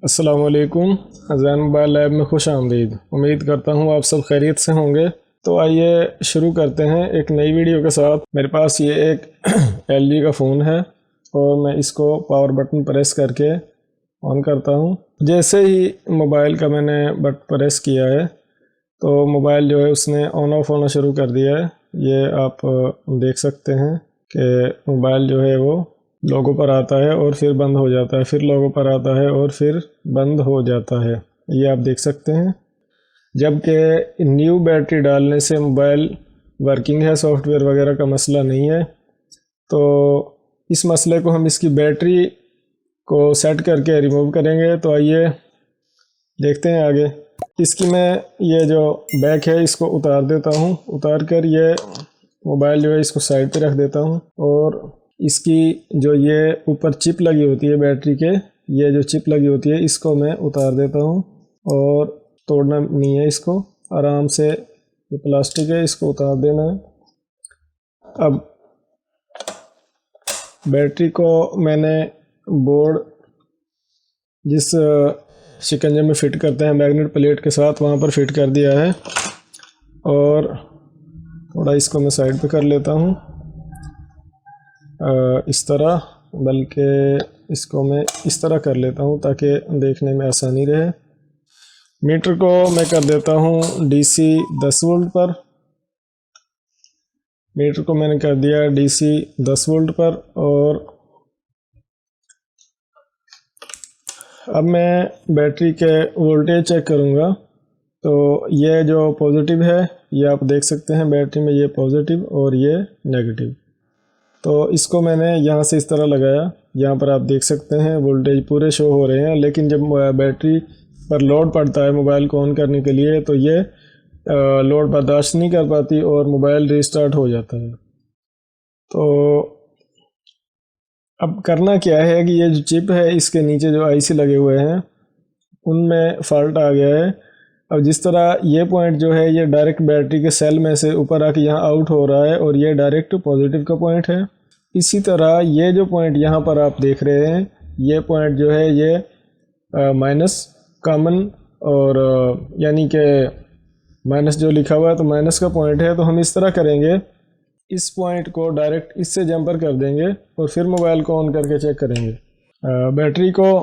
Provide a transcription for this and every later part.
अस्सलाम वालेकुम। अज़ान मोबाइल लैब में खुश आमदीद। उम्मीद करता हूँ आप सब खैरियत से होंगे। तो आइए शुरू करते हैं एक नई वीडियो के साथ। मेरे पास ये एक LG का फ़ोन है और मैं इसको पावर बटन प्रेस करके ऑन करता हूँ। जैसे ही मोबाइल का मैंने बटन प्रेस किया है तो मोबाइल जो है उसने ऑन ऑफ होना शुरू कर दिया है। ये आप देख सकते हैं कि मोबाइल जो है वो लोगो पर आता है और फिर बंद हो जाता है, फिर लोगो पर आता है और फिर बंद हो जाता है। ये आप देख सकते हैं। जबकि न्यू बैटरी डालने से मोबाइल वर्किंग है, सॉफ्टवेयर वगैरह का मसला नहीं है। तो इस मसले को हम इसकी बैटरी को सेट करके रिमूव करेंगे। तो आइए देखते हैं आगे। इसकी मैं ये जो बैक है इसको उतार देता हूँ। उतार कर ये मोबाइल जो है इसको साइड पे रख देता हूँ और इसकी जो ये ऊपर चिप लगी होती है बैटरी के, ये जो चिप लगी होती है इसको मैं उतार देता हूँ और तोड़ना नहीं है इसको। आराम से, ये प्लास्टिक है, इसको उतार देना है। अब बैटरी को मैंने बोर्ड जिस शिकंजे में फ़िट करते हैं मैग्नेट प्लेट के साथ, वहाँ पर फिट कर दिया है और थोड़ा इसको मैं साइड पे कर लेता हूँ इस तरह, बल्कि इसको मैं इस तरह कर लेता हूँ ताकि देखने में आसानी रहे। मीटर को मैं कर देता हूँ DC 10 वोल्ट पर। मीटर को मैंने कर दिया DC 10 वोल्ट पर और अब मैं बैटरी के वोल्टेज चेक करूँगा। तो ये जो पॉजिटिव है ये आप देख सकते हैं बैटरी में, ये पॉजिटिव और ये नेगेटिव। तो इसको मैंने यहाँ से इस तरह लगाया। यहाँ पर आप देख सकते हैं वोल्टेज पूरे शो हो रहे हैं, लेकिन जब बैटरी पर लोड पड़ता है मोबाइल को ऑन करने के लिए तो ये लोड बर्दाश्त नहीं कर पाती और मोबाइल रीस्टार्ट हो जाता है। तो अब करना क्या है कि ये जो चिप है इसके नीचे जो IC लगे हुए हैं उनमें फॉल्ट आ गया है। अब जिस तरह ये पॉइंट जो है ये डायरेक्ट बैटरी के सेल में से ऊपर आके यहाँ आउट हो रहा है और ये डायरेक्ट पॉजिटिव का पॉइंट है। इसी तरह ये जो पॉइंट यहाँ पर आप देख रहे हैं ये पॉइंट जो है ये माइनस कॉमन और यानी कि माइनस जो लिखा हुआ है तो माइनस का पॉइंट है। तो हम इस तरह करेंगे, इस पॉइंट को डायरेक्ट इससे जंपर कर देंगे और फिर मोबाइल को ऑन करके चेक करेंगे। बैटरी को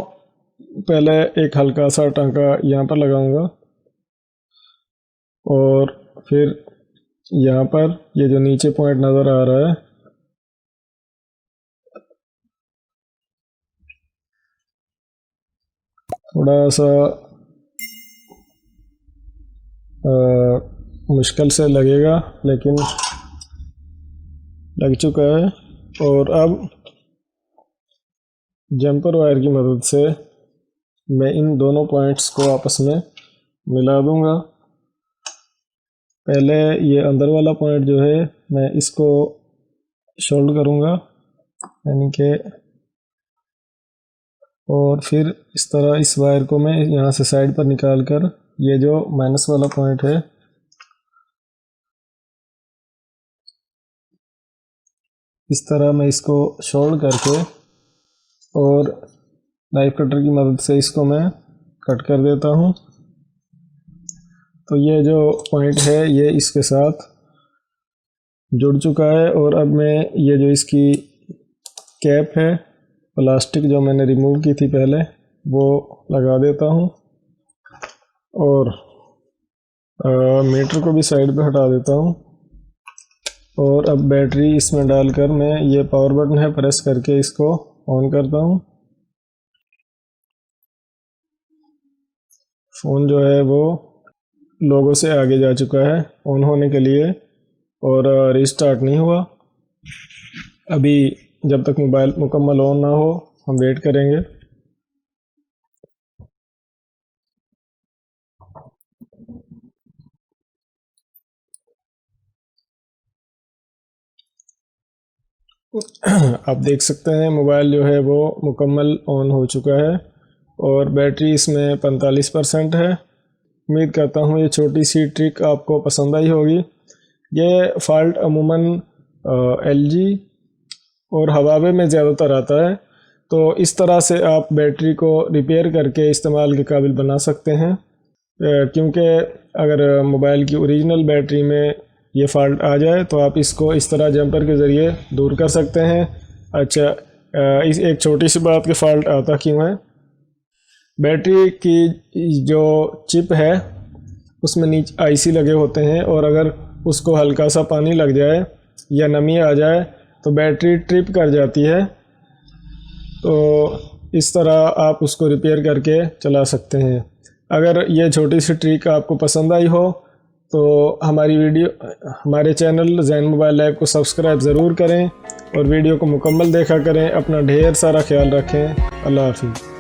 पहले एक हल्का सा टांका यहाँ पर लगाऊंगा और फिर यहाँ पर ये जो नीचे पॉइंट नज़र आ रहा है थोड़ा सा मुश्किल से लगेगा लेकिन लग चुका है। और अब जंपर वायर की मदद से मैं इन दोनों पॉइंट्स को आपस में मिला दूंगा। पहले ये अंदर वाला पॉइंट जो है मैं इसको शोल्ड करूंगा यानी कि, और फिर इस तरह इस वायर को मैं यहाँ से साइड पर निकाल कर ये जो माइनस वाला पॉइंट है इस तरह मैं इसको शोल्ड करके और नाइफ कटर की मदद से इसको मैं कट कर देता हूँ। तो ये जो पॉइंट है ये इसके साथ जुड़ चुका है और अब मैं ये जो इसकी कैप है प्लास्टिक जो मैंने रिमूव की थी पहले वो लगा देता हूँ और मीटर को भी साइड पे हटा देता हूँ। और अब बैटरी इसमें डालकर मैं ये पावर बटन है प्रेस करके इसको ऑन करता हूँ। फ़ोन जो है वो लोगो से आगे जा चुका है ऑन होने के लिए और रीस्टार्ट नहीं हुआ। अभी जब तक मोबाइल मुकम्मल ऑन ना हो हम वेट करेंगे। आप देख सकते हैं मोबाइल जो है वो मुकम्मल ऑन हो चुका है और बैटरी इसमें 45% है। उम्मीद करता हूँ ये छोटी सी ट्रिक आपको पसंद आई होगी। ये फ़ॉल्ट अमूमन LG और हवावे में ज़्यादातर आता है। तो इस तरह से आप बैटरी को रिपेयर करके इस्तेमाल के काबिल बना सकते हैं। क्योंकि अगर मोबाइल की ओरिजिनल बैटरी में ये फ़ॉल्ट आ जाए तो आप इसको इस तरह जंपर के ज़रिए दूर कर सकते हैं। अच्छा, इस एक छोटी सी बात के फ़ॉल्ट आता क्यों है, बैटरी की जो चिप है उसमें नीचे आईसी लगे होते हैं, और अगर उसको हल्का सा पानी लग जाए या नमी आ जाए तो बैटरी ट्रिप कर जाती है। तो इस तरह आप उसको रिपेयर करके चला सकते हैं। अगर ये छोटी सी ट्रिक आपको पसंद आई हो तो हमारे चैनल ज़ैन मोबाइल लैब को सब्सक्राइब ज़रूर करें और वीडियो को मुकम्मल देखा करें। अपना ढेर सारा ख्याल रखें। अल्लाह हाफिज़।